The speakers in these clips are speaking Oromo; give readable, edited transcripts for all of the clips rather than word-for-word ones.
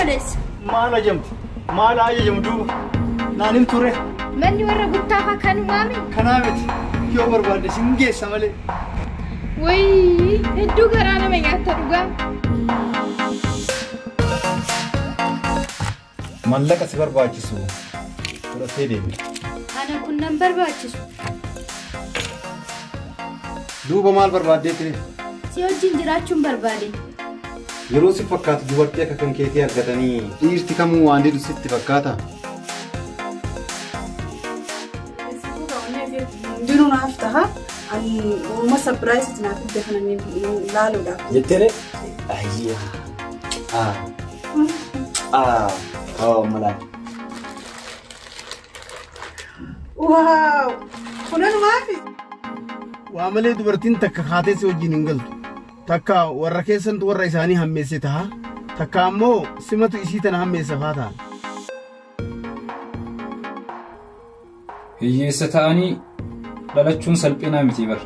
مالس ما أنا جمت ما لا يجمدو نانم توري مني ورا قطافة كانوا مامي كنامت يوبر بعد سنجي سمالي وي هدو قرانا ما يعترقا مالك أسبر باجسو ولا سيدي أنا كنا نمبر باجسو دوبا مال بربادتني سيوجين جراتشون بربادي yeroo si fakkaatu dubartii akka kan keetii argatanii dhiirti kamuu waan diddu sitti fakkaata. Dinu naaf taha ani uma surprise naaf idda kanani laaluudha. Jettere ayya oh malaa. Wow kunan maafi. Waa malee dubartiin takka kaatee si wajjin hin galtu. Takka warra keessantu warra isaanii hammeesse taha. Takka ammoo simatu isii tana hammeessa faata. Hiyyeessa ta'anii dhalachuun salphina miti bar.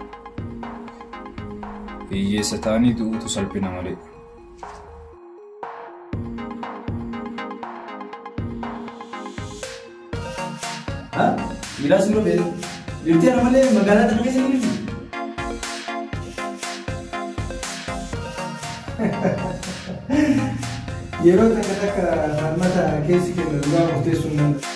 Hiyyeessa ta'anii du'uutu salphina malee. Miidhaas nuu beeku. Dirtee ana malee magaalaa tana keessa ni jirti. Yeroo takka harmata keessi kenna dhugaa murteessuu hin danda'u.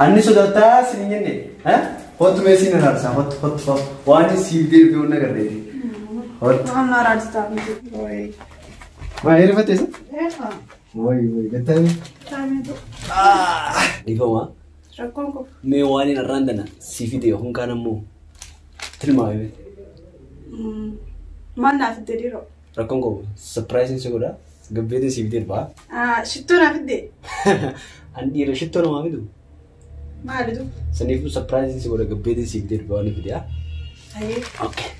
Anni sodataa sini jenne, hot mesin harsa, hot. Wani sivdir bi onna gardeeti. Hot. Waan naaraadista. ما عرفت إيش؟ إيه وي قتاني. تاميدو. Difama. Rakkonko. Me wani na randana sifide hun kana mo. Filmii. Man na fidde diro. Rakkonko surprising segoda. Gabbede sifide ba. Shitto na fidde. Andi ra shitto na mamidu. Maalidu. Sanifu surprising segoda gabbede sifide ba wani video. Aye. Okay.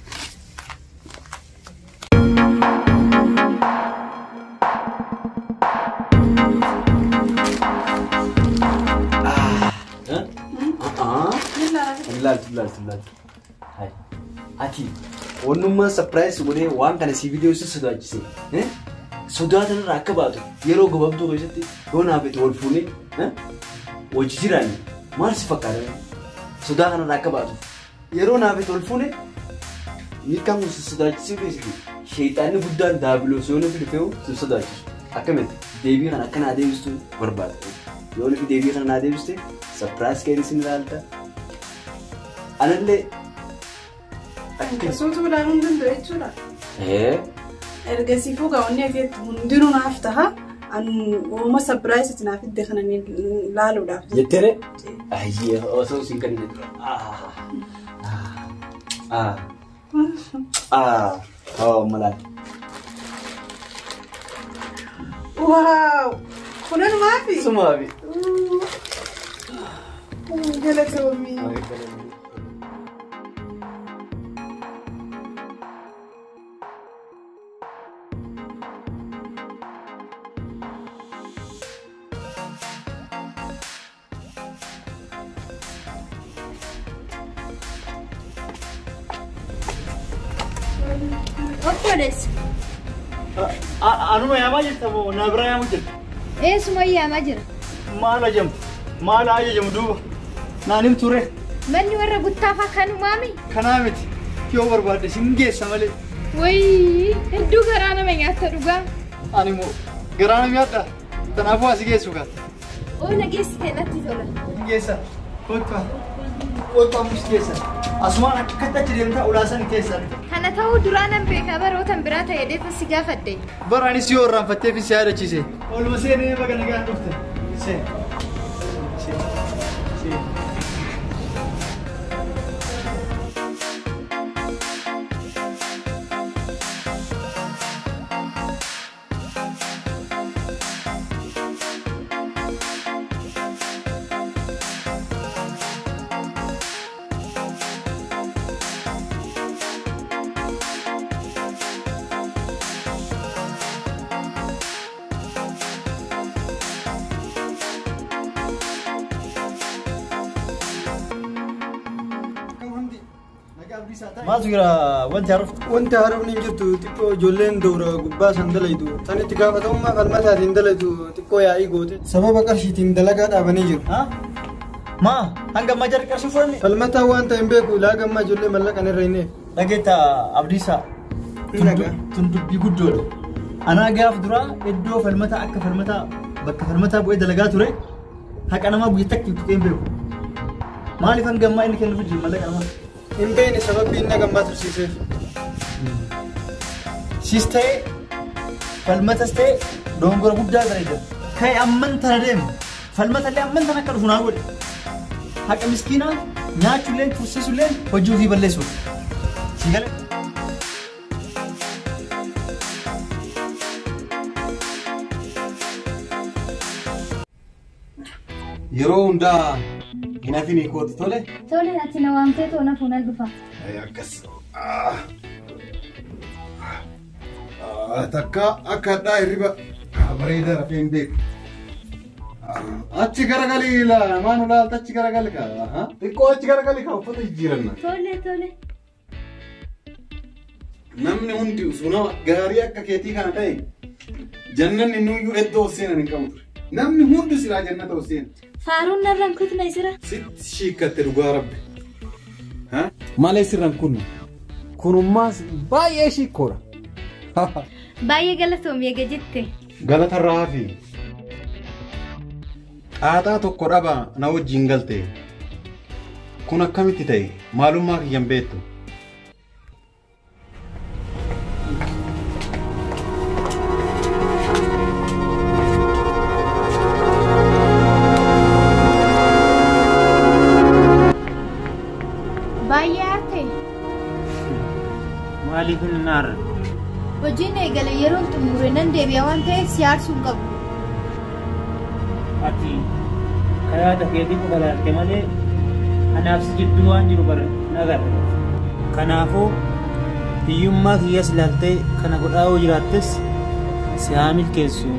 Lal. Hai. Ati. Onuma surprise gode waan kana si video si sodaachise. Sodaatan irraa akka baatu yeroo gababduu keessatti yoo naafete wal fuune hojii jiraanne maal si fakkaata? Sodaa kana irraa akka baatu yeroo naafete wal fuune mirkaan kun si sodaachisuu keessatti sheexaanni guddaan daabiloos yoo nufi dhufeewu si sodaachisu. Akkamitti deebii kana akka naa deebistu barbaada. Yoo nufi deebii kana naa deebiste surprise keenis ni ilaalta. Analle Akkasumas ulaan hunduu jechuudha. Erga si fuugaa onnee keetti hundinuu naaf taha. Uuma surprise naaf fidde kana laaluudhaaf. Jettere? Ayyee osoo siin kan jedhu. Malaat. Waaw! Kunan maafi? Sumaafi. Galatoomii. Oppoles. Anuma yaama jirta moo na bira yaamu jirta? Eesuma yaamaa jira. Maal ajamu? Maal ajamu duuba? Naanim ture. Manni warra guttaafa kanumaami. Kanaa miti yoo barbaadde sin geessa malee. Wayii hedduu garaa nama nyaata dhugaa. Ani moo garaa nama nyaadha. Kanaafuu asi geessu kaa. Oona geessite natti tola. Geessa. Kottu ammus geessa. Asumaan akkatti achi deemtaa ulaasan keessa. Kana ta'uu duraa nan beekaa barootan biraa ta'ee deefa si gaafadde. Baraanis yoo irraanfatteef si yaadachiise. Oluma seenee baga nagaan dhufte. Seen. Maal jira wanti haruuf? Wanti haruuf ni jirtu xiqqoo ijoolleen dura gubbaa san dalaytu. Sanitti gaafatamummaa falmataatiin dalaytu xiqqoo yaa'ii goote. Sababa qarshiitiin dalagaa dhaabanii jiru. Maa hanga ammaa jarri qarshii fudhanne? Falmataa waan ta'e hin beeku ilaa gammaa ijoollee mallaqan irra hin eegu. Dhageetta Abdiisaa. Tun dubbii guddoodha. Anaa gaaf duraa iddoo falmataa akka falmataa bakka falmataa bu'ee dalagaa ture haqa namaa guyyaa takka tuqee hin beeku. Maaliif hanga ammaa inni kennuuf jiru mallaqa namaa? Hin beekne sababii inni gammaa tursiiseef. Sis ta'ee falmatas ta'ee dongora guddaa bareeda. Ka'e amman tana deemu falmatallee amman tana akka dhufu naa godhe. Haqa miskiinaa nyaachuulleen tursiisuulleen hojii ofii balleessuuf. Si galee. Yeroo hundaa hin hafini kooti tole. Tole ati na waamtee toona fuunal dhufa. Akkas. Takka akka hadhaa hirriba bareedaa rafee hin beeku. Achi garagalii maanu laalta achi garagali kaa. Xiqqoo achi garagali kaa uffata jijjiiranna. Tole. Namni hundi usuna gaarii akka keetii kana ta'e jannanni nuyyuu iddoo seenan hin qabu ture. Namni hundi silaa jannata seena. Faaruun narraan kutna isira. Sitti shiikkatte dhugaa rabbi. Malee sirraan kunummaas baay'ee shiikkoodha. Baay'ee galatoomii eega jette. Galatarraa hafi. Qaaxaa tokko dhaba na wajjin galte. Kun akkamitti ta'e maalummaa kiyyan beektu. eegale yeroon xumure nan deebi'a waan ta'eef siyaarsuun qabu. Ati kayaata keetii qobalaatte malee anaaf si jidduu waan jiru bara nagarra. Kanaafuu hiyyummaa kiyyaas ilaaltee kana godhaa hoo jiraattes si haa milkeessu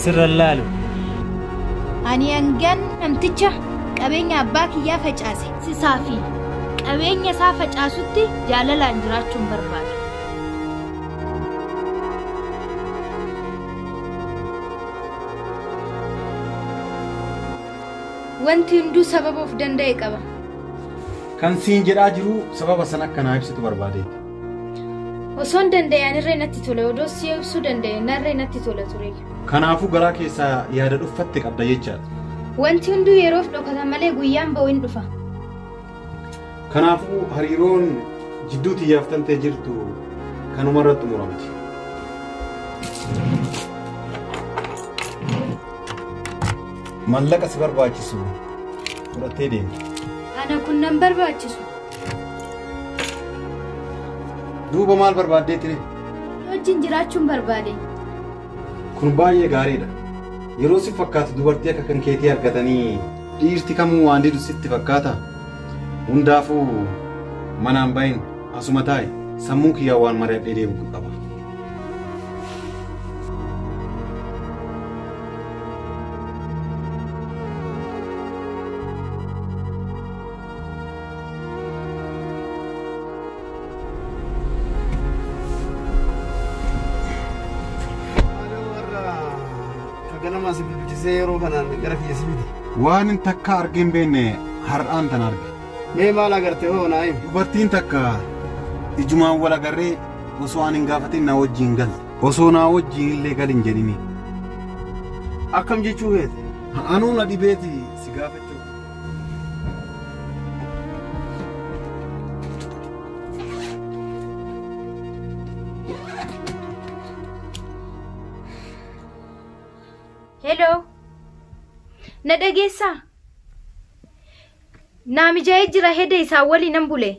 sirra laalu. Ani hangan namticha qabeenya abbaa kiyyaa facaase sisaa fi qabeenya isaa facaasutti jaalalaan jiraachuun barbaada. Wanti hunduu sababa of danda'e qaba. Kan siin jedhaa jiru sababa sana akkanaa ibsitu barbaadeeti. Osoon danda'an irree natti tole odoo si ibsuu danda'e narree natti tola ture. Kanaafuu garaa keessaa yaada dhuffatte qabda jechaadha. Wanti hunduu yeroof dhokata malee guyyaan ba'u hin dhufa. Kanaafuu hariiroon jidduu xiyyaaftamtee jirtu kanumarratti xumuramti. Mallaqa si barbaachisu fudhattee deemti. Ana kun nan barbaachisu. Duuba maal barbaaddeetire? Wajjin jiraachuun barbaade. Kun baay'ee gaariidha. Yeroo si fakkaatu dubartii akka kan keetii argatanii dhiirti kamuu waan didu sitti fakkaata. Hundaafuu manaan bahin asuma taa'e sammuu kiyyaa waan mari'adhee deemu qaba. Waan takka argeen beenne har'aan tan arge. Mee maal agarte hoo naayim? Dubartiin takka ijumaan wal agarree osoo aan hin gaafatin na wajjin galte. Osoo na wajjin illee gal hin jedhini. Akkam jechuu beete? Anuu na dhibeeti si gaafachuu. Hello. Na dhageessaa? Naamijaa'ee jira heda isaa waliin bule.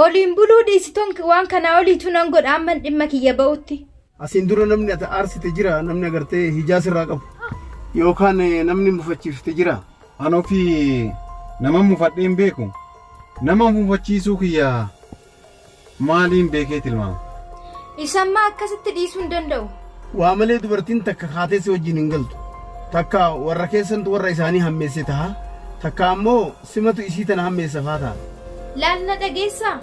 Oliin buluu dhiisitoon waan kanaa oliitu nan godha amman dhimma kiyya ba'utti. Asiin dura namni ati aarsite jira namni agartee hijaas irraa qabu. Yookaan namni mufachiifte jira. Anoo fi nama mufadheen beeku. Nama mufachiisuu kiyya maaliin beekee tilmaama? Isammaa akkasitti dhiisuu hin danda'u. Waa malee dubartiin takka haatee si wajjin hin galtu. Takka warra keessantu warra isaanii hammeesse ta'a. Takka ammoo simatu isii tana hammeessa faa ta'a. Laal na dhageessaa?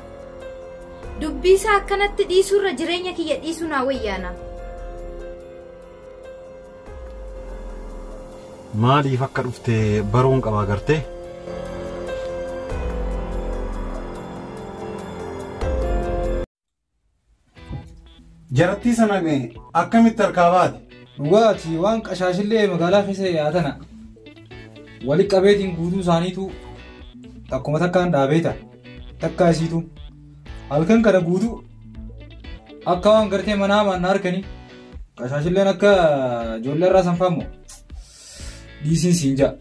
Dubbii isaa akkanatti dhiisuurra jireenya kiyya dhiisuu naa wayyaana. Maaliif akka dhufte baruun qaba agartee? Jaartii sana akkamitti harkaa baate? Dhugaatii waan qashaashillee magaalaa keessa yaatana. Wali qabeetiin guutuu isaaniitu akkuma takkaan dhaabeeta. Takkaa isiitu. Halkan kana guutuu akka waan gartee manaa manna harkanii. Qashaashilleen akka ijoollee irraa sanfaammoo. Dhiisiin siin ja'a.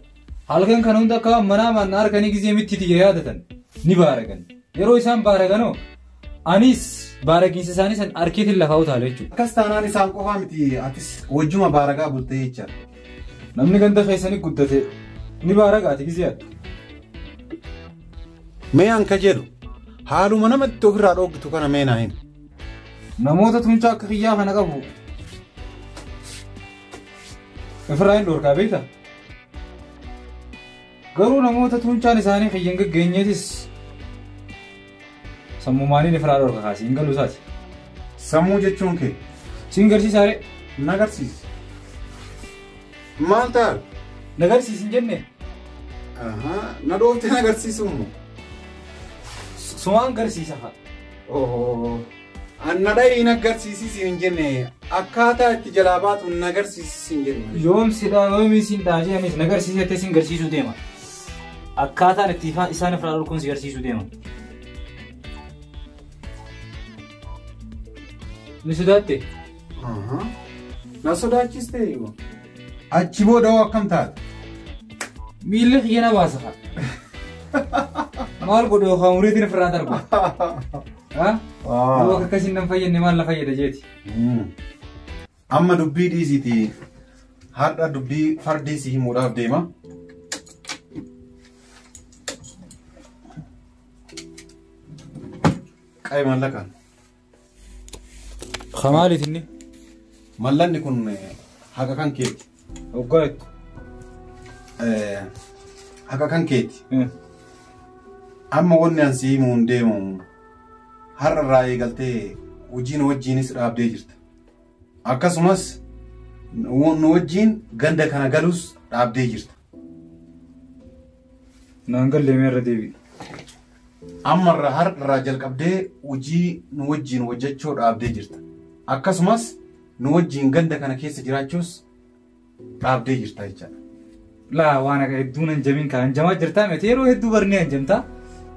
Halkan kana hunda akka waan manaa manna harkanii gizee mittiitii yaadatan ni baaragan. Yeroo isaan baaraganoo anis baaragiinsa isaanii san arkeetiin lafaa utaale jechuudha. Akkas taanaan isaan qofaa miti atis wajjuma baaragaa bultee jechaadha. Namni ganda keessanii guddate ni baaragaati giziyaadha. Mee anka jedhu haaluma namatti ofirraa dhooggitu kana mee naa himi. Namoota tunchaa akka kiyyaa kana qabu ofirraa hin dhoorkaa beektaa? Garuu namoota tunchaan isaanii kiyyan gaggeenyeetis sammuu maaliin ofirraa dhoorka kaasii hin galu isaati. Sammuu jechuun kee? Siin garsiisaare? Nagarsiisi. Maal ta'a? Nagarsiisi hin jenne? Na dhooftee nagarsiisuun. Sumaan garsiisa haa. Anna dha'ii nagarsiisisi hin jenne akkaataa itti jalaa baatu nagarsiisisi hin jenne. Yoomsidhaa yoomii siin dhaajee anis nagarsiisettee siin garsiisuu deema. Akkaataan itti isaan ofirraa dhoorkuun si garsiisuu deema. Ni sodaatte? Na sodaachiste yoo. Achi booda hoo akkam taate? Miilli kiyya na baasa haa. Maal godhu yookaan umriitiin ofirraa darbu? Yoo akkasiin nan fayyadne maal na fayyada jeeti. Amma dubbii dhiisiiti. Har'a dubbii fardii si himuudhaaf deema. Qabi mallaqaan. Kamaaliit inni? Mallanni kun haqa kan keeti. Hoggaatti. Haqa kan keeti. Amma wanni an si himuun deemu har'a irraa eegaltee hojiin wajjiinis dhaabdee jirta. Akkasumas nu wajjiin ganda kana galus dhaabdee jirta. Naan galleemee irra deebi'i. Amma har'a irraa jalqabdee hojii nu wajjiin hojjechuu dhaabdee jirta. Akkasumas nu wajjiin ganda kana keessa jiraachuus dhaabdee jirta jechaadha. Laa waan akka hedduun hanjamiin kan hanjamaa jirtaa miti yeroo hedduu barnee hanjamtaa.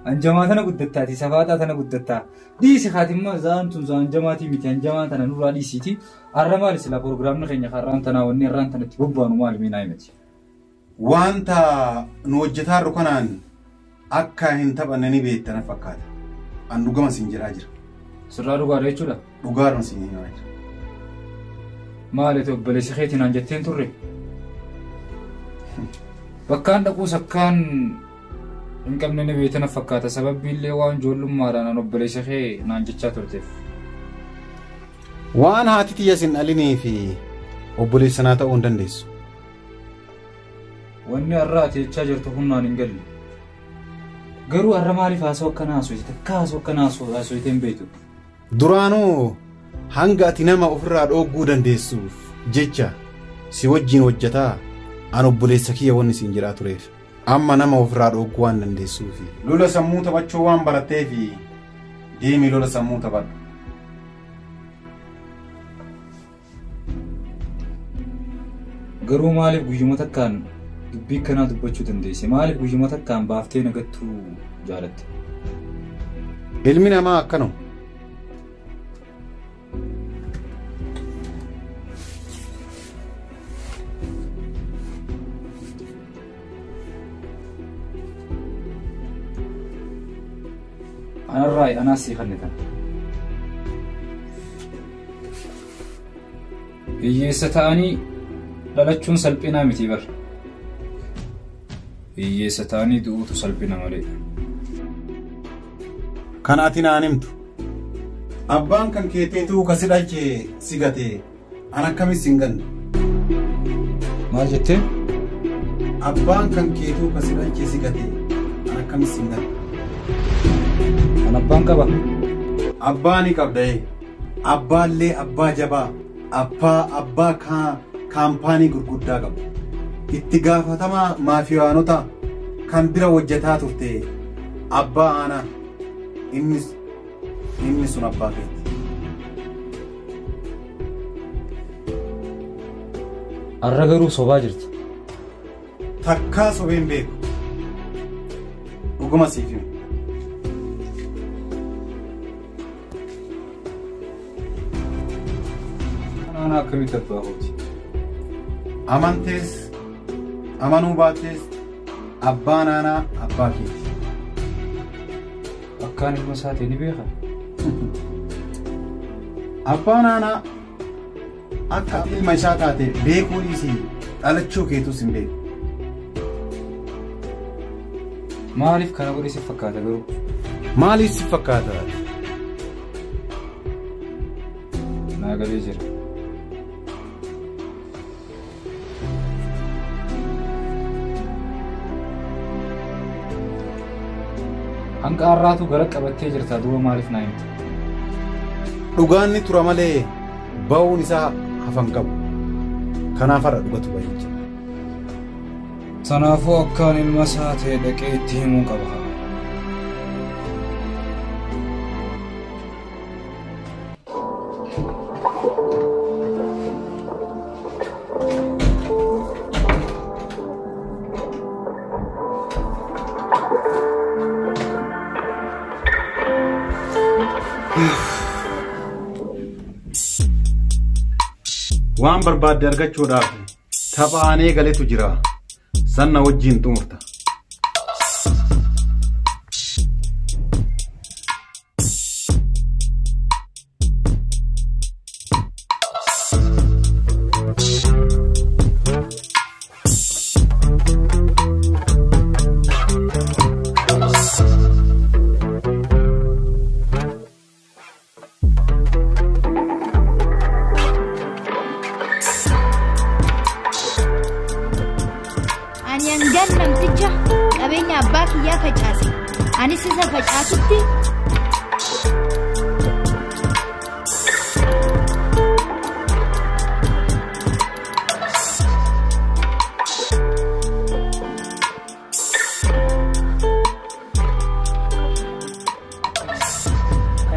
Hanjamaa tana guddattaati safaaxaa tana guddattaa. Dhiisi haatimmaa zaantun hanjamaatii miti hanjamaa tana nurraa dhiisiiti. Har'a maali sila proogiraamni keenya har'aan tanaa wanni har'aan tanatti bobbaanu maali miinaa himati. Wanta nu hojjetaarru kanaan akka hin taphanne ni beektana fakkaata. An dhugama siin jedhaa jira. Sirraa dhugaadha jechuudha. Dhugaadhuma siin himaa jira. Maali ta'u obboleessi keetiin aan jetteen turre? Bakkaan dhaquus akkaan hin qabne ni beektana fakkaata sababbiillee waan ijoollummaadhaan an obboleessa kee naan jechaa turteef. Waan haati tiyya sin dhalinii fi obboleessanaa ta'uu hin dandeessu. Wanni har'a ati jechaa jirtu humnaan hin galle. Garuu har'a maaliif haasoo akkanaa haasofite? Akka haasoo akkanaa haasofite hin beektu. Duraanuu hanga ati nama ofirraa dhooguu dandeessuuf jecha si wajjiin hojjetaa an obboleessa kiyya wanni siin jedhaa tureef. Amma nama ofirraa dhooguu waan dandeessuufi. Lola sammuu taphachuu waan baratteefi deemii lola sammuu taphadhu. Garuu maaliif guyyuma takkaan dubbii kanaa dubbachuu dandeesse? Maaliif guyyuma takkaan baaftee nagattuu jaalatte? Ilmi namaa akkanuma. Anarraa anaas sii kannitan. Hiyyeessa ta'anii dhalachuun salphinaa miti bara. Hiyyeessa ta'anii du'uutu salphina malee. Kan ati naan himtu. Abbaan kan keeteetu kasi dhalchee si gatee an akkamis hin ganne. Maal jettee? Abbaan kan keetuu kasi dhalchee si gatee an akkamis hin ganne. Kan abbaan qaba? Abbaa ni qabda'ee. Abbaallee abbaa jabaa. Abbaa kaampaanii gurguddaa qabu. Itti gaafatamaa maafiyaanota kan bira hojjetaa turte abbaa aanaa inni sun abbaa keeti. Har'a garuu sobaa jirti. Takkaa sobeen beeku. Dhuguma siif himu. Ana akkamitti abbaa kooti? Amantees amanuu baattees abbaan aanaa abbaa keeti. Akkaan ilma isaati ni beeka. Abbaan aanaa akka ilma isaa taate beekuu dhiisii dhalachuu keetus hin beeku. Maaliif kana godhe si fakkaata garuu? Maaliif si fakkaata? Naa galee jira. Hanga har'aatu gara qabattee jirta duuba maaliif naa himte? Dhugaan ni tura malee ba'uun isaa hafan qabu. Kanaaf har'a dhugatu baay'ee. Kanaafuu akkaan ilma isaa ta'e dhaqee itti himuu qaba. Waan barbaadde argachuudhaaf tapha aanee galetu jira. Sanna wajjin xumurta. kiyyaa facaase. Anis isa facaasutti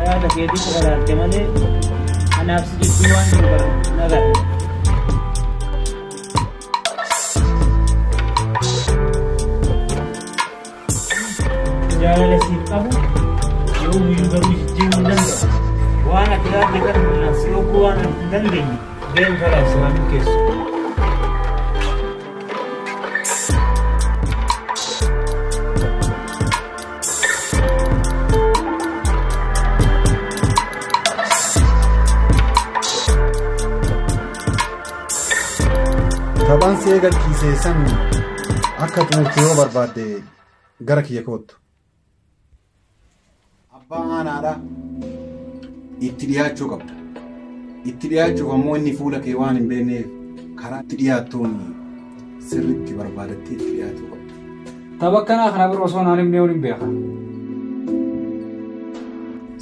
Yaada keetii qofaadhaatti malee anaaf si jidduu waan jiru bara nagadha. Jaalala siif qabu yoo miyyuu garuu jijjiiruu hin danda'u. Waan ati yaadde kana si ogguu waan hin dandeenye deemu kalaaf si waan milkeessu. Taphaan si eegalchiisee san akka xumurtu yoo barbaadde gara kiyya koottu. Abbaa aanaadha. Itti dhiyaachuu qabda. Itti dhiyaachuuf ammoo inni fuula kee waan hin beekneef karaa itti dhiyaattuun sirriitti barbaadattee itti dhiyaachuu qabda. Tapha akkanaa kana biroo osoo naan himnee hin beekan.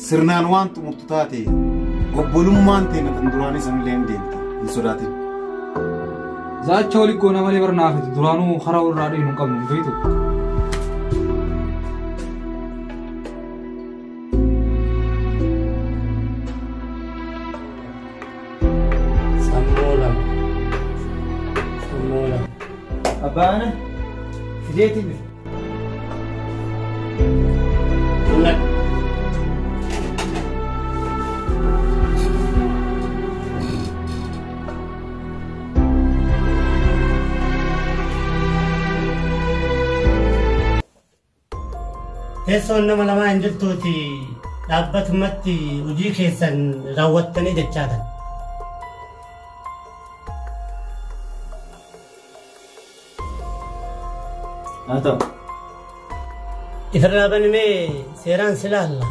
Sirnaan waan xumurtu taate obbolummaan ta'e kan duraanis illee hin deemti. Hin sodaatin. Zaacha waliin goona malee barnaafiti duraanuu karaa irraa dhiinu hin qabnu hin beektu. Abbaana fideetiin bifa. Teessoon nama lamaa hin jirtuuti dhaabbatumatti hojii keessan raawwattanii jechaatan. Haa ta'u. Ifirraa banimee seeraan si laalla.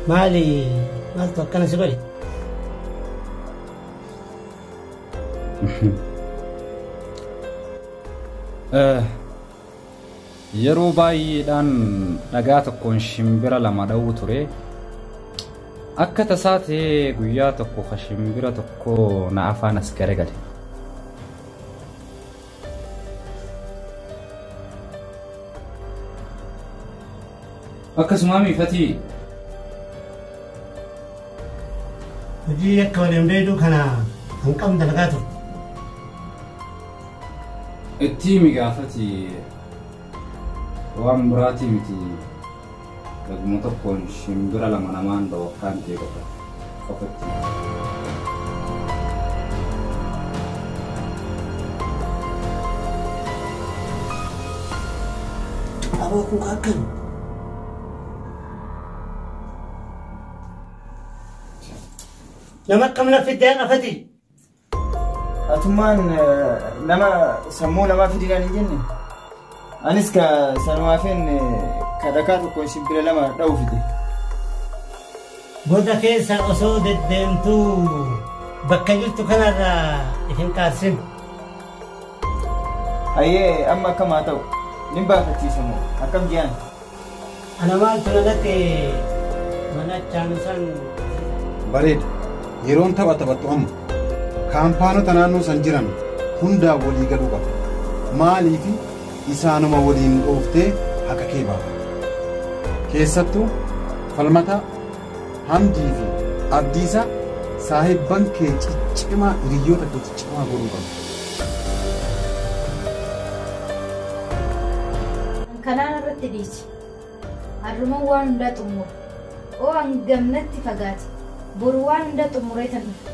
maaltu akkana si godhe? Yeroo baay'eedhaan dhagaa tokkoon shimbira lama dha'uu ture. Akka tasaa ta'ee guyyaa tokko ka shimbira tokko na afaan as garagale. Akkasumaa miifatii hojii akka waliin beekuu kana hanqam dalagaa ture. Itti migaafati waan biraatii miti dhaguma tokkoon shimbira lama namaan dha'u akkaan ta'e qofatti. Aboo kun akkam? nama akkam naffidee qafati? Atummaan nama sammuu namaa fidinaan hin jenne. Anis ka sanumaafin kadhakaa tokkoon shimbira lama dha'uu fide. Booda keessa osoo deddeemtuu bakka jirtu kanarraa ifin qaarsin. Ayyee amma akkam haa ta'u nin baafachiisamu akkam jiyaan. Ana maaltu na dhaqe mana chaanusan. Bareeda. Yeroon tapha taphattu amma kaampaanota naannoo san jiran hundaa walii galuu qaba. Maaliif isaanuma waliin dhooftee haqa kee baafata. Keessattuu falmata hamdii fi abdiisa saahibban kee ciccimaa hiriyoota kee ciccimaa godhuu qaba. Kanaan irratti dhiisi. Harrumaan waan hundaa xumura. Oo hangamnatti fagaate. Boru waan hundaa xumuree tan dhufu.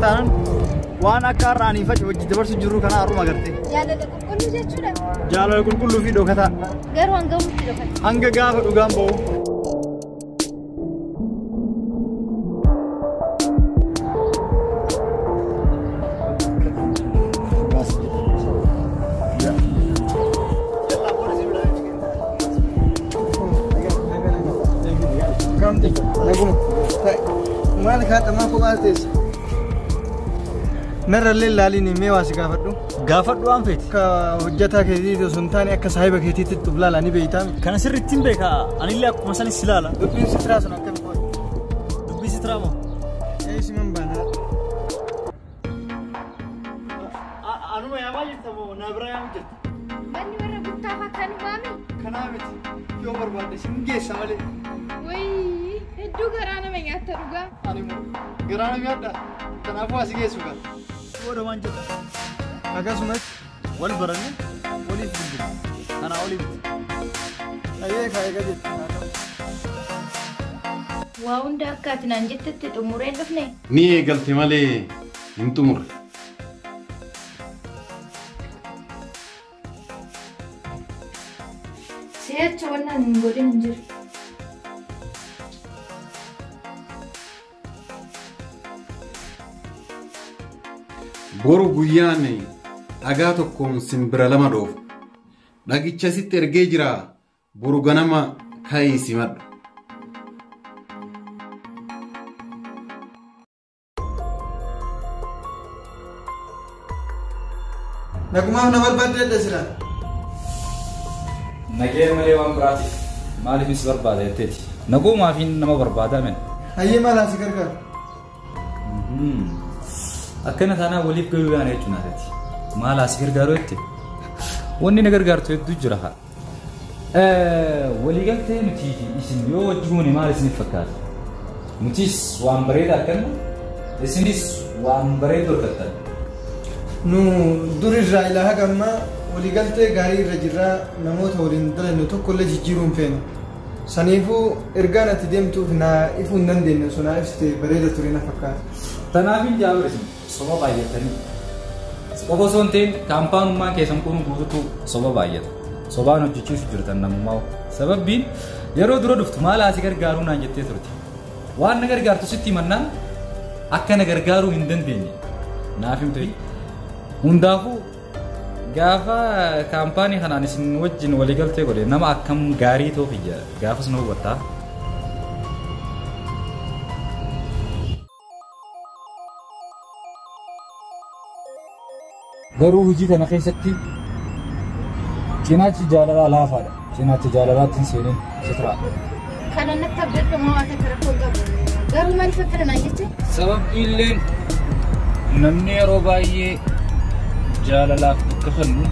taanaan waan akka har'aanii faci wajji dabarsu jirru kana har'uma agartee. Jaalala qulqulluu jechuudha. Jaalala qulqulluu fi dhokataa. Garuu hanga mutti dhokata. Hanga gaafa dhugaan ba'u. Maal kaadhamaa kophaa teessa? Narrallee laaliin mee waa si gaafadhu? Gaafadhu waan feeti. Akka hojjetaa keetiiti osoo hin taane akka saahiba keetiitti xublaalaa ni beeytaa? Kana sirriitti hin beekaa. Anillee akkuma sanis si laala. Dubbiin sitiraa sun akkam qoode? Dubbii sitiraa moo? Eessi man baanaa? Anuma yaamaa jirta moo na bira yaamu jirta? Manni warra guttaaf akkan waami? Kanaa miti yoo barbaadde sin geessa malee. Wayii hedduu garaa nama nyaata dhugaa. Ani moo garaa nama nyaadha. Kanaafuu asi geessu kan. Booda waan jedha. Akkasumas Wal baranne waliif bilbila. Kanaa oliif. ayyee kaayeega jette. Waa hunda akka ati naan jettetti xumureen dhufne. Ni eegalte malee hin xumurre. Si'acha wannan hin godhin hin jiru. Boru guyyaan dhagaa tokkoon simbira lama dhoofu. Dhagicha sitti ergee jira boru ganama ka'ii simadhu. Nagumaaf na barbaaddeedha sira. Nagee malee waan biraatiif maaliifis barbaada jetteeti. Nagumaaf nama barbaada men. Hayyee maalaa si gargaaru? Akkana taanaa waliif galuu yaana jechuun ati. Maalaa si gargaaru jette? Wanni na gargaartu hedduu jira haa. Waliigaltee nuti isin yoo wajjin maal isiniif fakkaata? Nutis waan bareedaa akkana isinis waan bareedaa hojjettan. Nu durirraa ilaa haga ammaa waliigaltee gaarii irra jirraa namoota waliin dalannu tokkollee jijjiiruu hin feene. Saniifuu ergaan ati deemtuuf naa ifuu hin dandeenye sunaa ibsite bareeda ture na fakkaata. Tanaafin jaawar isin soba baay'atanii. Qofa osoo hin ta'in kaampaanummaa keessan kun guutuutu soba baay'ata. Sobaan hojjechiisu jirtan namummaa. Sababbiin yeroo dura dhuftu maal asi gargaaruu naan jettee turte. Waan na gargaartu sitti himannaan akka na gargaaruu hin dandeenye. Naaf himtu hundaafuu gaafa kaampaanii kanaan isin wajjin waliigaltee godhe nama akkam gaarii ta'uuf iyya gaafas na hubattaa. Garuu hojii kana keessatti cinaachi jaalalaa laafaadha. Cinaachi jaalalaatti seeneen sitraa. Kana natti abdadhamaa waan akka rakkoo qabu. Garuu maaliif akkana naan jette? Sababbiilleen namni yeroo baay'ee jaalalaaf bakka kennu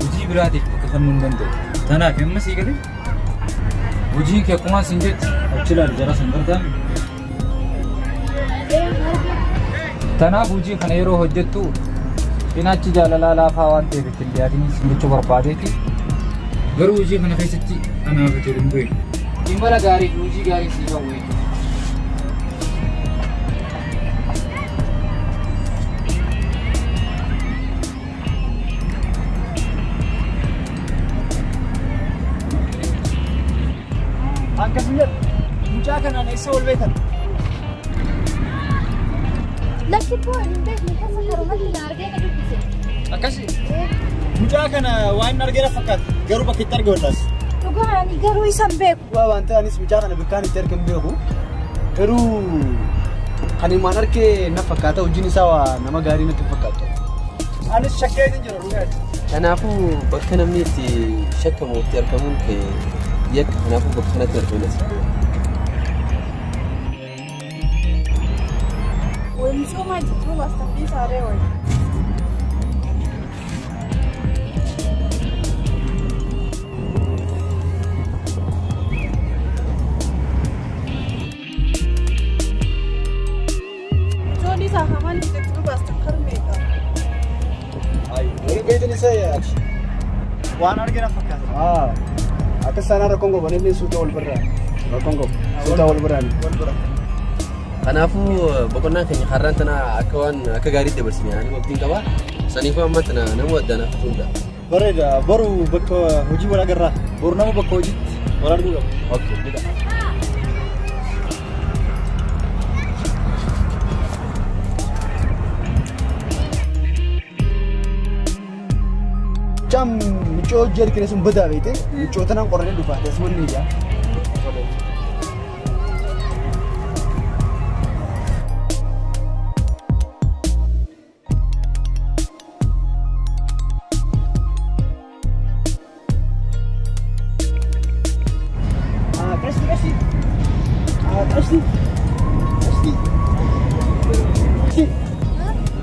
hojii biraatiif bakka kennuu hin danda'u. Tanaaf amma sii galee hojiin kee akkuma isin jetti achi ilaali jara san gargaarame. Tanaaf hojii kana yeroo hojjettu cinaachi jaalalaa laafaa waan ta'eef ittiin dhiyaatiin simbichuu barbaadeeti. Garuu hojii kana keessatti anaaf itti hin bu'e. Imala gaarii fi hojii gaarii sii qabu jechuudha. Akkasuma mucaa kanaan eessa wal beekan? Lakki bu'aa hin beekne keessa harumatti na argee na dubbise. Akkasi mucaa kana waan hin argee na fakkaata garuu bakka itti arge wallaas. Dhugaani garuu isan beeku. Waa waan ta'anis mucaa kana bakkaan itti arge hin beeku. Garuu kan himaan argee na fakkaata hojiin isaa waa nama gaarii natti fakkaatu. Anis shakkee hin jiru dhugaati. Kanaafuu bakka namni itti shakkamu itti argamuun yakka kanaafuu bakka kanatti argamuunis. Walisoma jitu bastante sare hoy. Jodi sa haman jitu bastante karmeka. Ay, ini beedin isa yaati. Waan argina fakkaata. Akka sana rakkongo banee suuta wal birraa. Rakkongo suuta wal birraa. Kanaafuu boqonnaan keenya har'aan tana akka gaarii dabarsine ani waqtiin qaba. Saniifuu amma tana nama waddaan akka tunda. Bareeda boru bakka hojii wal agarraa. Boru nama bakka hojiitti wal arguu qaba. Okay, bida. Jam mucoo jerkine sun badaa beekte mucoo tanaan qorree dhufaate as wanni ijaa.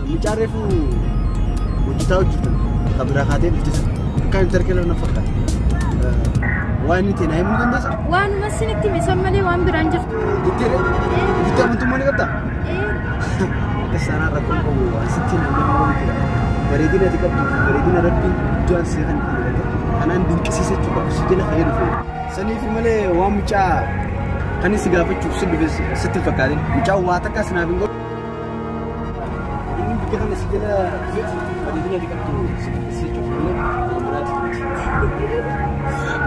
Mucaareefu hojjetaa hojjetan kabira kaatee dhuftisa akka hin tarkee lafa fakkaata. Waan inni ta'e naa himuu dandeessaa? Waan masinitti misan malee waan biraan jirtu. Jetteedha? Itti amantummaa ni qabdaa? Akka isaanaa rakkoon qabu waan sitti nama jira. Bareedina ati qabdu bareedina rabbiin iddoo ansee kan fayyadate kanaan dinqisiisa jechuudha. Si jala fayyadu fayyadu. Saniif malee waan mucaa kan si gaafachuuf si dhufe sitti fakkaatin mucaa waa takka sinaaf hin godhu. Inni bikka kana si jala bareedina ati qabdu si dinqisiisa jechuudha.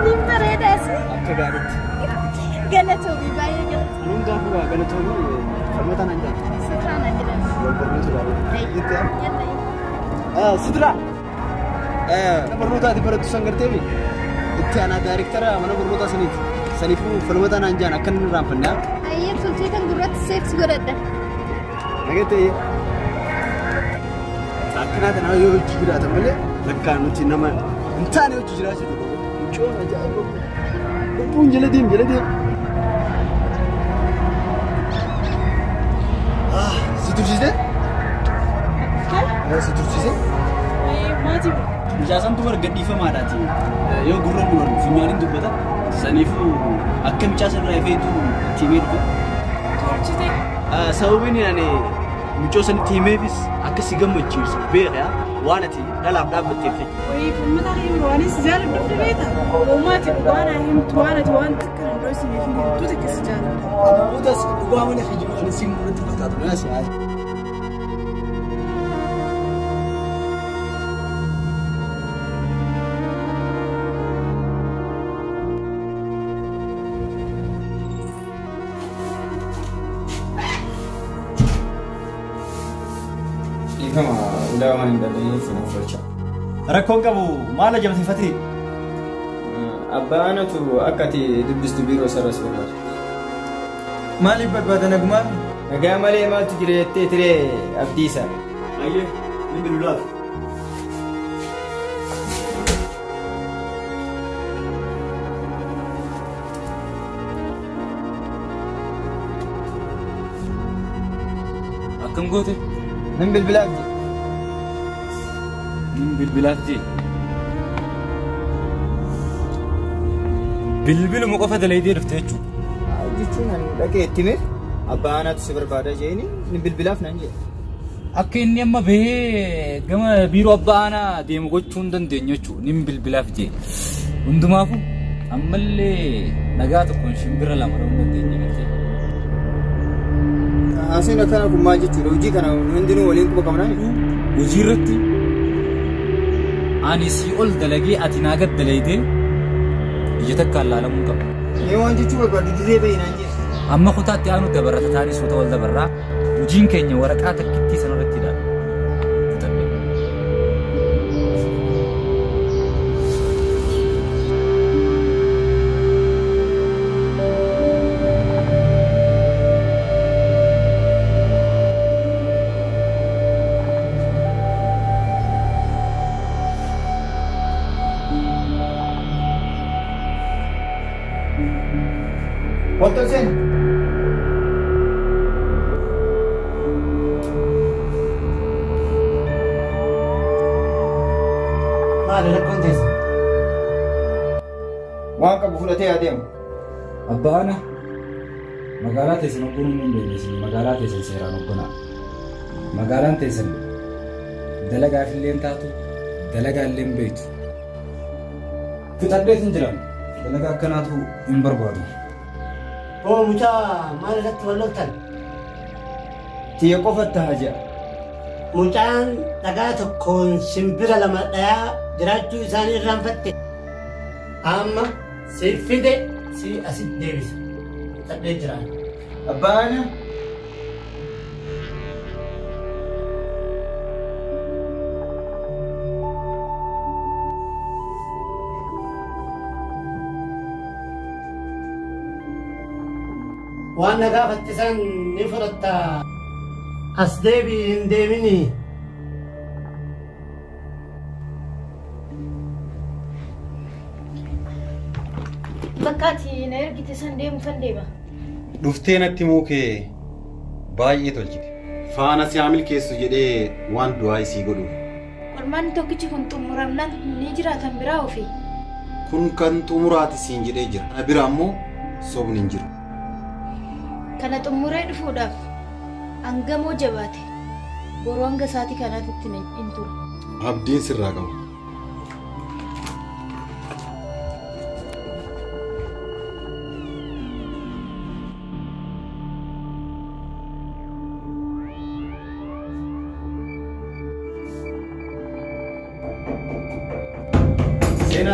Ni bareedas. Akka gaariitti. Galatoomi baay'ee galatoomi. Nuun gaafura galatoomi falmataan an jaallatu. Sitraan an jedhamu. Wal barnoota baay'ee. Sitraa. Mana barnootaati barattu san garteemi. Itti aanaa daariktara mana barnootaa saniiti. Saniifuu falmataan an jaan akka inni irraanfannaa. Ayyee tolchee kan gurratti seefsi godhadha. Nagatee. Akkanaa tanaa yoo hojii jiraatan malee lakkaan nuti nama hin taane hojii jiraachuu danda'u. Mucoon ajaa'iba. Lubbuun jala deemu jala deemu. Si tursiisee? Si tursiisee? Maati? Mucaasaan tumar gadhiifamaadhaati. Yoo gurra muran funyaaniin dubbata. Saniifuu akka mucaasan irraa ifeetu itti himee dhufe. Tolchite? Sababiin ani mucoo sanitti himeefis akka si gammachiisu beekaa waan ati dhalaaf dhaabbatteef jechuudha. Wayii filmataa himuu waanis jaaladhuuf ni beekta. Uumaati waan himtu waan ati waan xiqqaa hin dhoosine fi hedduu xiqqaa si jaalladha. Ammuutas dhugaa malee hijii kan isin mul'atu fakkaatu naas yaada. Kama udah main dari sini baca. Rakkoon qabu maal ajabsiifatee? Abbaan tu akkati dubbistu biiroo sarara barbaada. Maaliif barbaada nagumaa? Nagaa malee maaltu jira jettee tiree abdiisa. Ayyee ni bilulaaf. Akkam goote? Nin bilbilaaf je. Nin bilbilaaf je. Bilbiluma qofa dalaydee dhufte jechuudha. Jechuun ani dhaqee itti mee abbaa anaatu si barbaada jeeni nin bilbilaaf nan jedhe. Akka inni amma bahee gama biiroo abbaa anaa deemu gochuu hin dandeenye jechuudha. Nin bilbilaaf je. Hundumaafuu ammallee nagaa tokkoon shimbira lama dha'uu hin dandeenye miti. Asiin akkana kun maal jechuudha hojii kana hundinuu waliin quba qabnaan hojii irratti ani si ol dalagee ati naa gad dalaydee biyya takkaan laalamuu qaba. Mee waan jechuu barbaadu dirree bahinaan jedhe. Amma kutaatti aanu dabarata taanis wata wal dabarraa hojiin keenya waraqaa takkittii sanarratti ilaala. Foto sen. Maal rakkoon teessa? Waan qabu fudhatee adeemu. Abbaana magaalaa teessan hogguun hin dandeessin magaalaa teessan seeraan hoggunaa. Magaalaan teessan dalagaaf illee taatu dalagaa illee beektu. Fixadheet hin jiran dalagaa akkanaatu hin barbaadu. Oh mucaa maal irratti walloltan? Tiya qofatta haja. Mucaan dhagaa tokkoon simbira lama dhayaa jiraachuu isaanii irraanfatte. Amma si fide si asit deebisa. Tadhee jiraan. Abbaana. Waan na gaafattisan ni fudhatta. As deebii hin deemini. Bakkaati na ergite san deemu fan deema. Dhuftee natti muukee baay'ee tolchite. Faana si haamil keessu jedhee waan du'aa isii godhuuf. Qormaanni tokkichi kun xumuramnaan ni jiraatan biraa ofii. Kun kan xumuraati siin jedhee jira. Kana bira ammoo sobni hin jiru. Kana xumuree dhufuudhaaf hangamoo jabaate boroo hanga isaatii kanaaf itti hin turu. Abdiin sirraa qaba.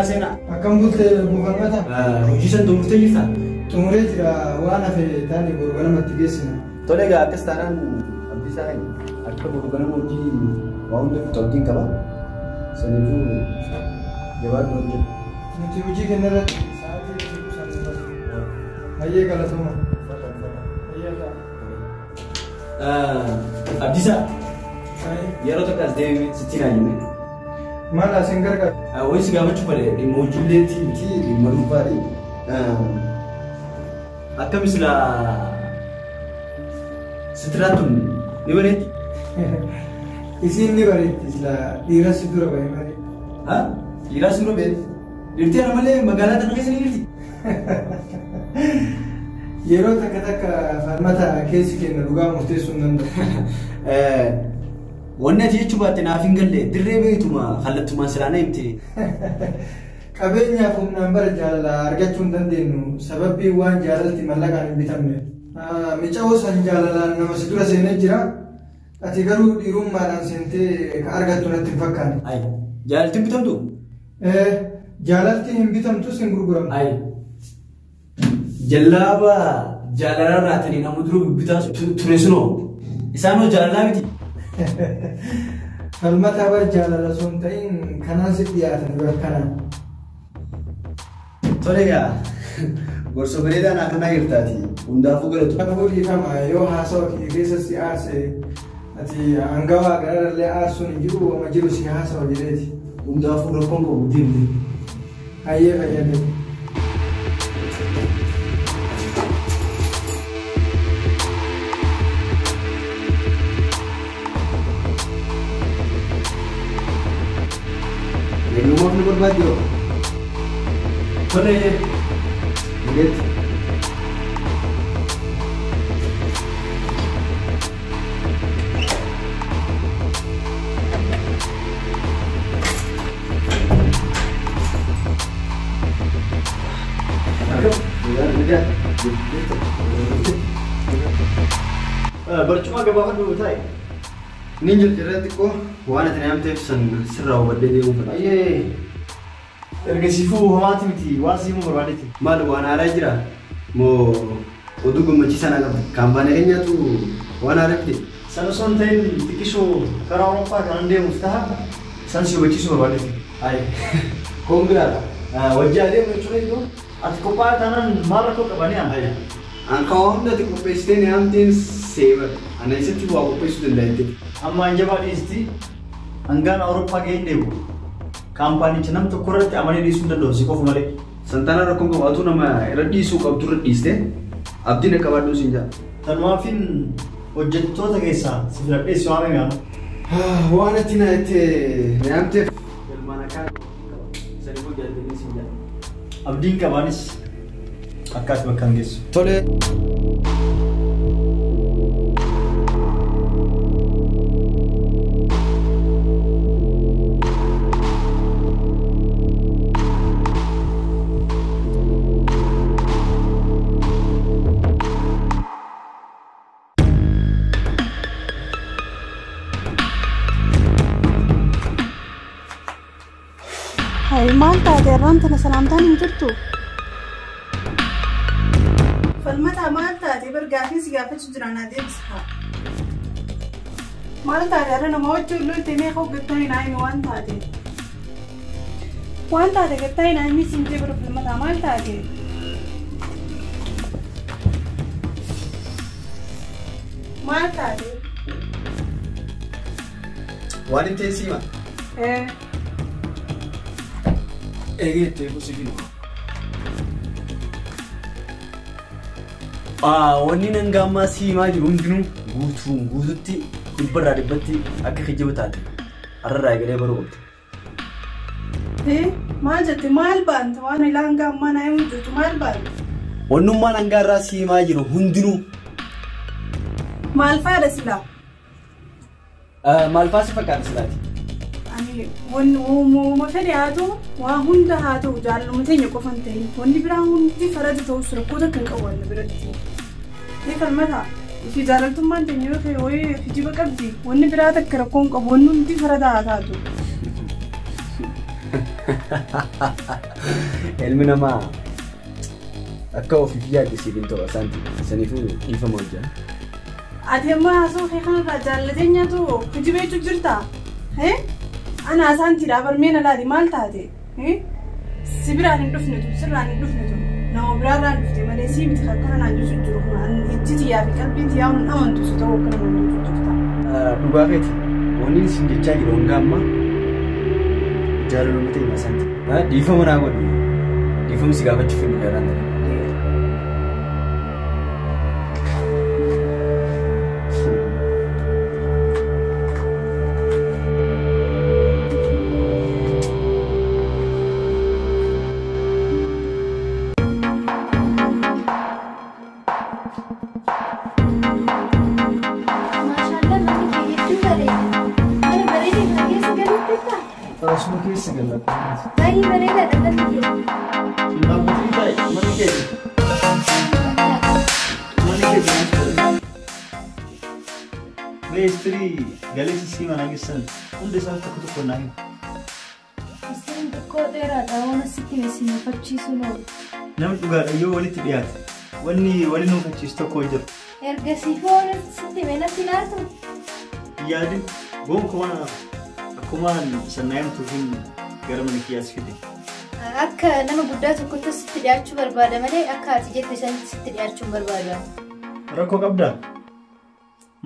Seenaa. Akkam bultee buufanmata? Hojii san xumurtee jirta? Xumuree jira waan hafe taane borganamatti geessina. Tole egaa akkas taanaan abdiisaa akka borganama hojii waa hunda fixoottiin qaba. Saniifuu jabaadhu hojjetu. Nuti hojii kenna irratti sa'aatii hayyee galatuma. Abdiisaa. Yeroo tokko as deemee sitti naa jenne. Maal asin gargaara? Wayisi gaafachuu malee dhimma hojiileetti miti dhimma dhuunfaadhi. Akkam silaa sitiraatun ni bareetti? Isiin ni bareetti silaa dhiiras dura bahee malee. Dhiiras dura bahee? Dhirtii ana malee magaalaa tana keessa ni jirti? Yeroo takka falmata keessi kenna dhugaa murteessuu hin danda'u. Wanni ati jechuu baatte naaf hin galle dirree beeytuma kallattumaan silaana himte. Qabeenyaaf humnaan bara jaalalaa argachuu hin dandeenyu sababii waan jaalalti mallaqaan hin bitamne. Mica'oo san jaalalaan nama si dura seenee jira. Ati garuu dhiirummaadhaan seentee ka argattu natti hin fakkaanne. Jaalalti hin bitamtu? Jaalalti hin bitamtus hin gurguramtu. Jallaaba jaalalaan raatanii nama dura bibbitaa ture sunoo isaanoo jaalalaa miti. Falmata bar jaalala sun ta'in kanaan si dhiyaatan kanaan. Tole egaa gorsa bareedaan akkanaa hirtaati hundaafuu galatu. Kan dhiifama yoo haasawa kiyya keessa si aarse ati hangawaa gararallee aarsuun hin jiru wama jiru si haasawa jedheeti. Hundaafuu rakkoon qabu deemne. Hayyee fayyadame. Eenyummaaf ni barbaadde Tole Miletti. Barcuma gabaafadhu taa'e. Nin jirjirree xiqqoo waan ati naamteef san sirraa hubadhee deemuu fedha. Ergasiifuu hamaati miti waan siimuu barbaadeeti. Maal waan haaraa jira moo oduu gammachiisaa naa qabda? Kaampaanii keenyaatu waan haaraa fide. San osoo hin ta'in xiqqishoo karaa Awurooppaa kan deemuuf ta'a san si hubachiisuu barbaadeeti. Koongiraadha. Wajji adeemu jechuudha iddoo ati qophaa'aa taanaan maal rakkoo qabanii aan. Anka hunda ati qopheessitee naamteen seeba. Ana isatti waa qopheessuu danda'a. Amma anjabaa dhiisti hangaan Awurooppaa gahee deemu. Kaampaanichi nam tokko irratti amanee dhiisuu hin danda'u si qofu malee. Santaana rakkoon qabaatu nama irra dhiisuu qabdu irra dhiiste abdiin akka baaduu siin jaa. Tanumaafin hojjettoota keessaa si filadhee si waamame amma. Waan ati na itti naamteef ilmaan akka sanii hojjetanii siin jaa. Abdiin qabaanis akkaas bakka hin geessu. Tole. Yeroo tana salaamtaan hin jirtu. Falmata maal taate bargaafii si gaafachuu jiraan adeemsa. Maal taate har'a nama wajjin loltee meeqa hoggattaa hin aayime waan taate. Waan taate gattaa hin aayime siin jee bara falmata maal taate. Maal taate. Waan hin teessima. Eegeettee kusibiin. Wanni nanga ammaa siimaa jiru hundinuu guututti dhibbarraa dhibbatti akka kijjiba taate har'arraa eegalee baruu qabdi. Maal jette maal baanta waan ilaanga ammaa naa himu jirtu maal baanta. Wannummaan hangaarraa siimaa jiru hundinuu. Maal faada silaa? Maal faasi fakkaata silaati? Uumama fedhe haa ta'u waa hunda haa ta'u jaallatama teenya qofan ta'e wanni biraa hundi farada ta'us rakkoota kan qabu wanna biratti. Ni falmata ifi jaallatummaan teenya yoo ta'e wayii hijiba qabdi wanni biraa takka rakkoon qabu wanni hundi farada haa taatu. Ilmi namaa akka ofiif yaaddisiif hin ta'u asaanti saniifuu dhiifama hojjaa. Ati amma haasoo kee kanarraa jaallateenya hijiba jechuun jirtaa? Ana asaantiidhaa barmeen alaati maal taate? Sibiraan hin dhufnetu sirraan hin dhufnetu nama biraarraan dhufte malee sii miti akkana naan jechuun jiru kun itti xiyyaa fi qalbii xiyyaa hun amantu si ta'uu akkana naan jechuun jirta. Dhugaa feeti wanni isin jechaa jiru hanga amma jaalaluma ta'e asaanti. Dhiifama naa godhu dhiifama si gaafachuuf hin gaaraan ta'e. Asuma keessa gallatti. Baay'ee bareedaadha kan inni. Dhaabbatii taa'e manni keenya. Manni keenya. Meestirii galeessi sii mana geessan hunda isaa tokko tokko naa himu. Isaan xiqqoo dheeraadha waan asitti meessinfachiisu noo. Namni dhugaadha yoo walitti dhiyaate wanni wali nuufachiisu tokko jiru. Ergasii foon sitti meenatti naatu. Yaadin gonkumaa akkumaan sannaayamtuufiin gara mana kiyyaas fide. Akka nama guddaa tokkotti sitti dhiyaachuu barbaada malee akka ati jette sanitti sitti dhiyaachuun barbaada. Rakkoo qabdaa?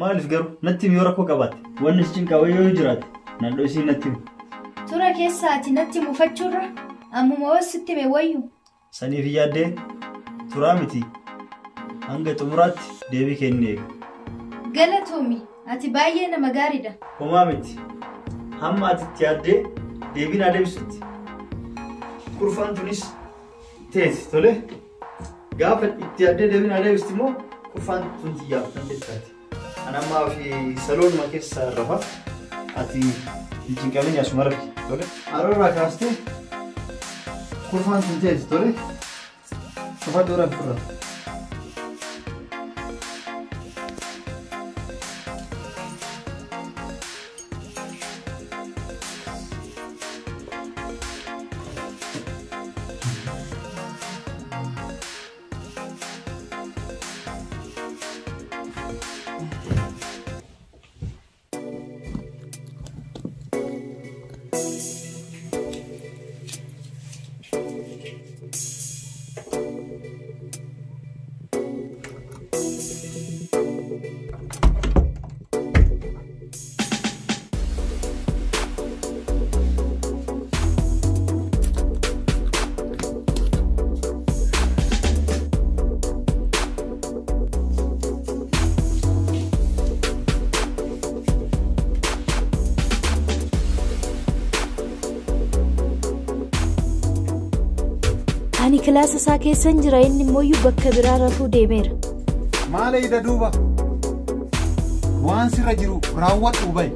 Maaliif garuu natti himi yoo rakkoo qabaatte wanni si cinqaa wayii yoo jiraate naannoo isii natti himi. Tura keessa ati natti mufachuurra ammuma waan sitti hime wayyu. Saniif yaaddee turaa miti hanga xumuraatti deebii kennee eega. Galatoomi ati baay'ee nama gaariidha. Homaa miti. Hamma ati itti yaaddee deebiin adeemsutti kurfaan tunis teessi tole gaafa itti yaaddee deebiin adeemsutti immoo kurfaan tun xiyyaaf kan jechaati. Anammaa fi saloonuma keessa rafa ati hin cinqamin asuma rafi tole. Aroorraa kaastee kurfaan tun teessi tole cufa dooran furra. Ani kilaasa isaa keessan jira inni immoo bakka biraa rafuu deemeera. Maal eeda duuba? Waan sirra jiru raawwadhu ba'i.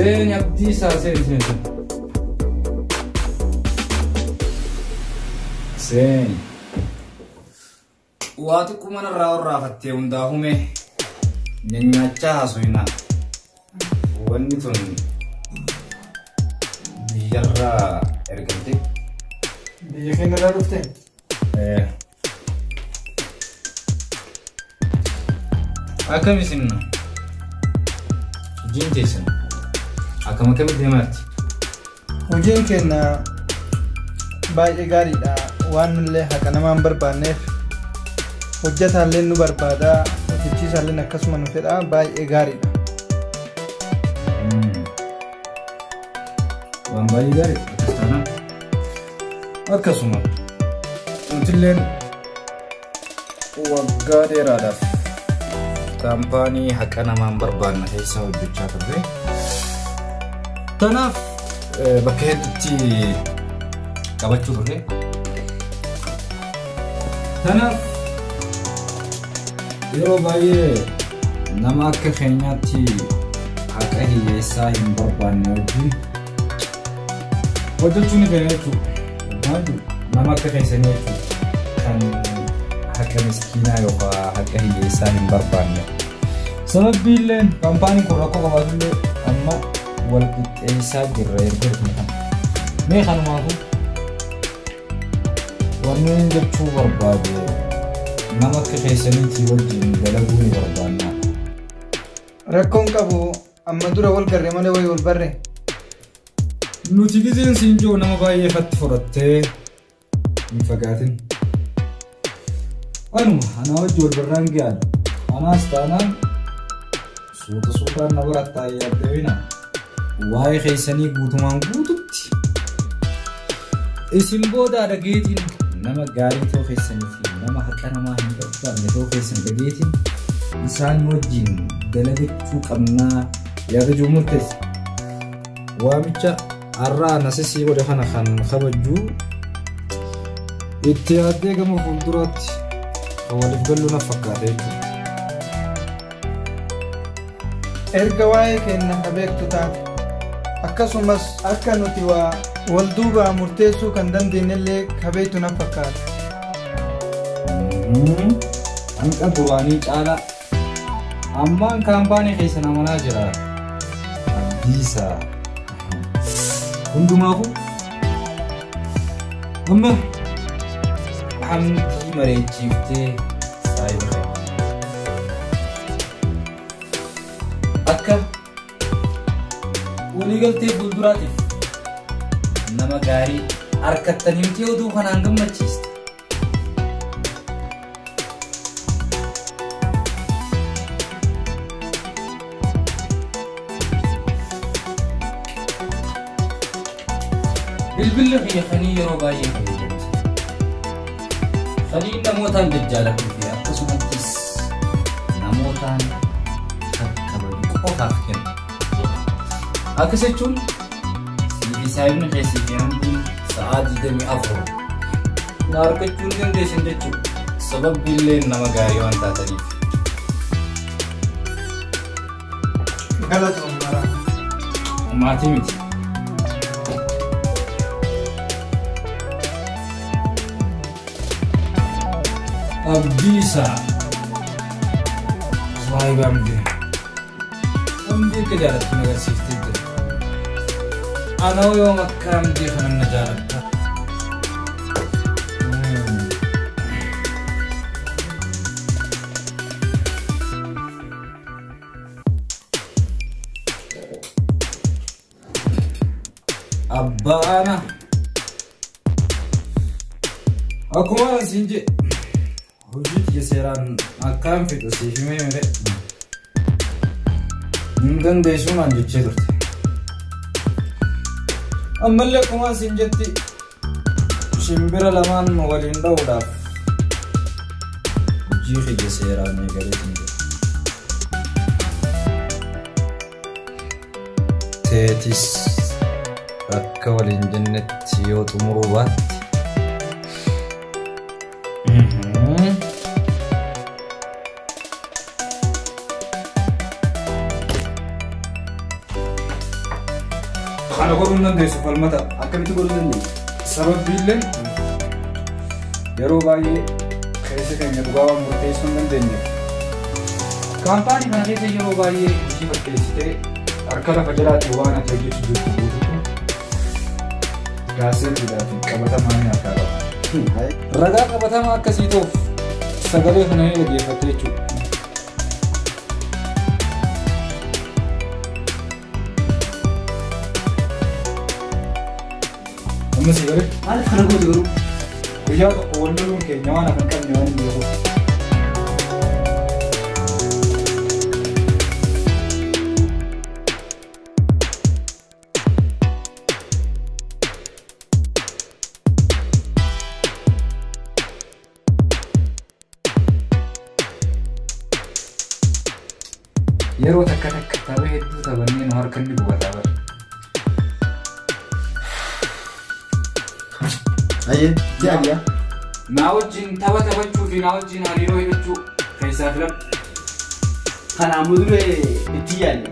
Seeni abdiisaa seeni. Seeni. Waa xiqqoo manarraa warraafattee hundaa hume nyaachaa haasofina. Wanni tun biyyarraa ergamte. Biyya keenyarraa dhufte? Akkam isin hojiin teessan akkam akkamitti deemaatti? Hojiin keenya baay'ee gaariidha. Waan nullee haqa namaan barbaanneef hojjetaallee nu barbaada, hojjechiisaallee akkasuma nu fedha. Baay'ee gaariidha. Waan baay'ee gaariidha akkastaanaan akkasuma nutilleen waggaa dheeraadhaaf kaampaanii haqa namaan barbaanna keessa hojjechaa turre. Kanaaf bakka hedduutti qabachuu turre. Kanaaf yeroo baay'ee nama akka keenyaatti haqa hiyyeessaa hin barbaanne wajjin hojjechuun ni feena jechuudha. Nama akka keessanii jechuudha kan haqa miskiinaa yookaan haqa hiyyeessaa hin barbaanne. Sababni illee kaampaaniin kun rakkoo qabaatullee amma wal qixxeessaa jirra erga kan mee kanumaafu wanni jechuu barbaade nama akka keessaniitii wajjin dalaguu ni barbaanna. Rakkoon qabu amma dura wal garree malee wayii wal barre. Nuti gizeen siinjoo nama baay'ee fatti fudhattee hin fagaatin. Anuma anaa wajji wal barraan gaadha. Anaas taanaan suutaan na barattaa yaaddeewina. Waa'ee keessanii guutumaan guututti. Isin booda dhageetiin nama gaarii ta'uu keessanii fi nama haqa namaa hin barbaanne ta'uu keessan dhageetiin isaan wajjin dalagachuu qabnaa yaadachuu murteessa. Waamicha har'aa nasisii godhe kana kan kabajuu itti yaaddee gama fuulduraatti kan waliif galuu na fakkaata jechuudha. Erga waa'ee keenya beektu taate akkasumas akka nuti waa wal duubaa murteessuu kan dandeenyellee kabeetu na fakkaata. Hanqa duraanii caalaa ammaan kaampaanii keessa namanaa jira. Abdiisaa hundumaafu amma hamtii mareechiiftee saayibirre akka waliigaltee fuulduraatiif nama gaarii harkattanii miti oduu kanaan gammachiiste. Bilbilli xiyyeeffanii yeroo baay'ee fayyadamti. Fadhiin namootaan jajjaalatuu fi akkasumattis namootaan kakkabadu qofaaf kenna. Akkas jechuun saayibni keessi keenan sa'aa 24 na argachuu dandeessan jechuudha. Sababni illee nama gaarii waan taataniif. Galatoon mara. Maatii miti. Abdiisaa saayibaa amdee akka jaalattu na agarsiiftee jira. Ana yoo akka amdee kanan na jaalatta. Abbaana akkuma asiin jedhe hojii tiyya seeraan akkaan fedhu siif himee mere hin dandeessuun aan jechee turte. Ammallee akkuma asiin jetti shimbira lamaan waliin dha'uudhaaf hojii tiyya seeraan eegalee hin jedhu. Teetis akka waliin jennetti yoo xumuruu baatti Kana godhuun dandeessu falmata. Akkamitti godhuu dandeessu? Sababbiilleen yeroo baay'ee keessa keenya dhugaa waan murteessuu hin dandeenye. Kaampaanii kana keessa yeroo baay'ee hojii fakkeessitee harka lafa jalaatiin waan ati hojjetu jirtu guututu gaaseetiidhaa fi qabatamaa ni harkaa qaba. Ragaa qabatamaa akkasii ta'uuf sagalee kana ni dhaggeeffatte jechuudha. Amma si garee? Maaliif kana goote garuu? Guyyaa tokko wal loluun keenya waan akka hin qabne waan hin beeku. Yeroo takka tapha hedduu taphannee nu harka inni gubataa bara. Ayyee, jaaliyaa. Naa wajjin tapha taphachuu fi naa wajjin hariiroo hidhachuu keessaa filadhu. Kanaan muduree itti yaadne.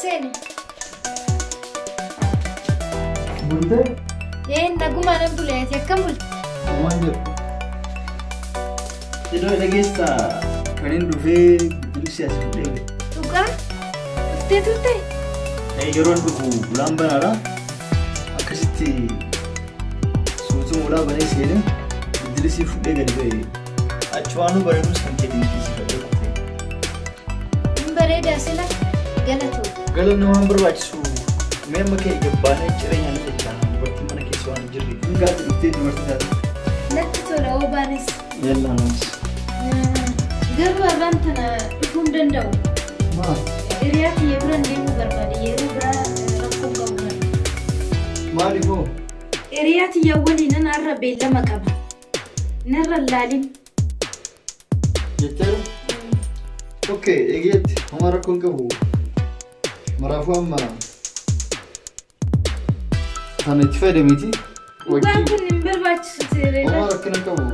Seni. Bulte? Naguma nan bulee akka bulte. Waan jiru. Yeroo dhageessa kan hin dhufee bilisi as fudhee. Dhugaa? Dhuftee turte? Yeroo dhufu bulaan banaadha. Akkasitti suusuudhaa banee seenee bilisi fudhee gadi ba'e. Achi waan bareedus kan keetiin keessi fudhee kutee. Hin bareedaa sila galatu. Galanni waan barbaachisu mee amma kee gabbaanee jireenya ni jechaa dubartii mana keessa waan jirre. Dhugaatti dhuftee dubartii taate. Natti tola oobaanis. Yallaa namas. Garuu har'aan tana dhufuu hin danda'u. Maal? Hiriyaa kiyya biraan deemuu barbaade yeroo biraa rakkoo qabu. Maaliifoo? Hiriyaa kiyya waliin nan har'a beellama qaba. Narra laalin. Jechuun? Okay, eegeetti homaa rakkoon qabu. Maraafuu amma Kan itti fayyadamiti. Dhugaan kun hin barbaachisu seereen. Oma rakkina qabu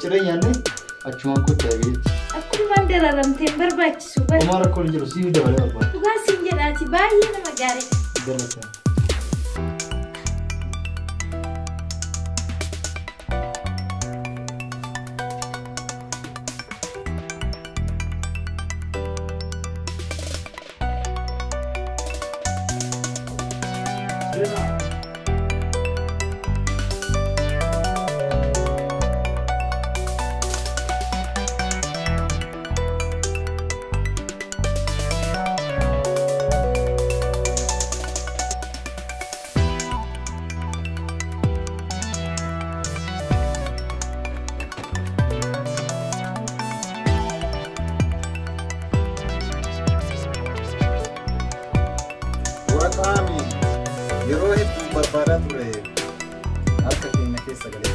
cireenyaanne achumaan kottaa beekti. Akkumaan dararamtee hin barbaachisu. Oma rakkoon jiru sii dabalee barbaada. Dhugaa siin jedhaati baay'ee nama gaarii. Jalataa. Waraqaami yeroo hedduu barbaadaa ture harka keenya keessa galee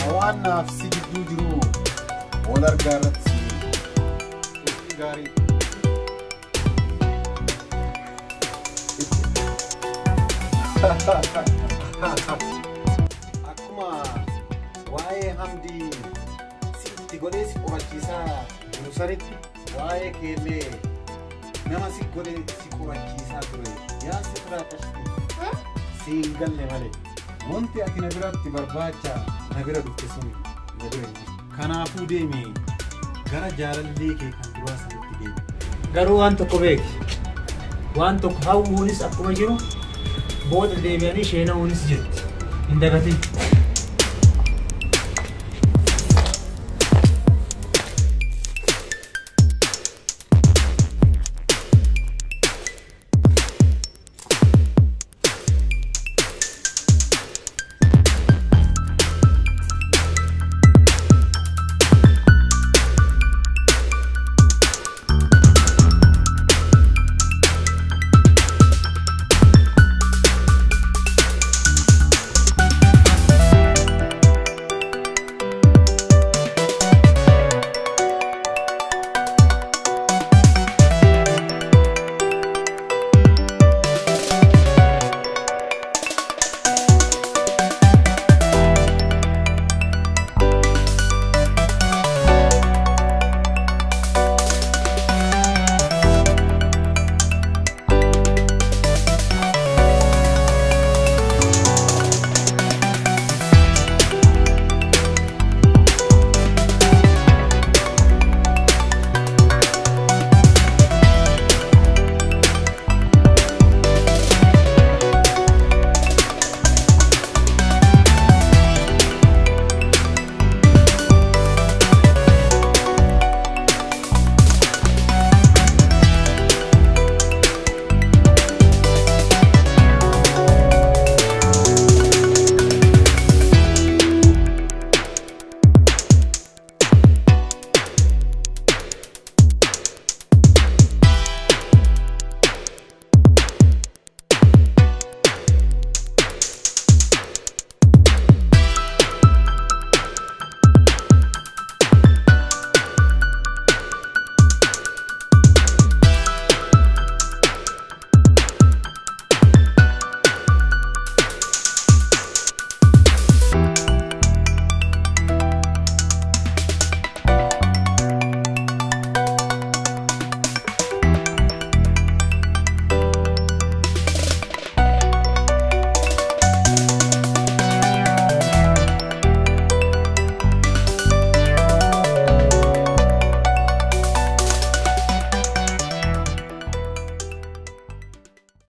hawaannaaf si gidduu jiru wal argaa irratti turtii gaarii akkuma waa'ee hamdii sitti godhee si qorachiisaa jiru sanitti waa'ee keellee nama si godhee si qorachiisaa ture yaa si firaaqashti siin galle malee wanti ati na biratti barbaacha na bira dhufte sun na bira hin jiru. Kanaafuu deemi gara jaalallee kee kan duraa sanitti deemi. Garuu waan tokko beeki. Waan tokko hawwuunis akkuma jiru booda deebi'anii sheena'uunis jirti. Hin dagatin.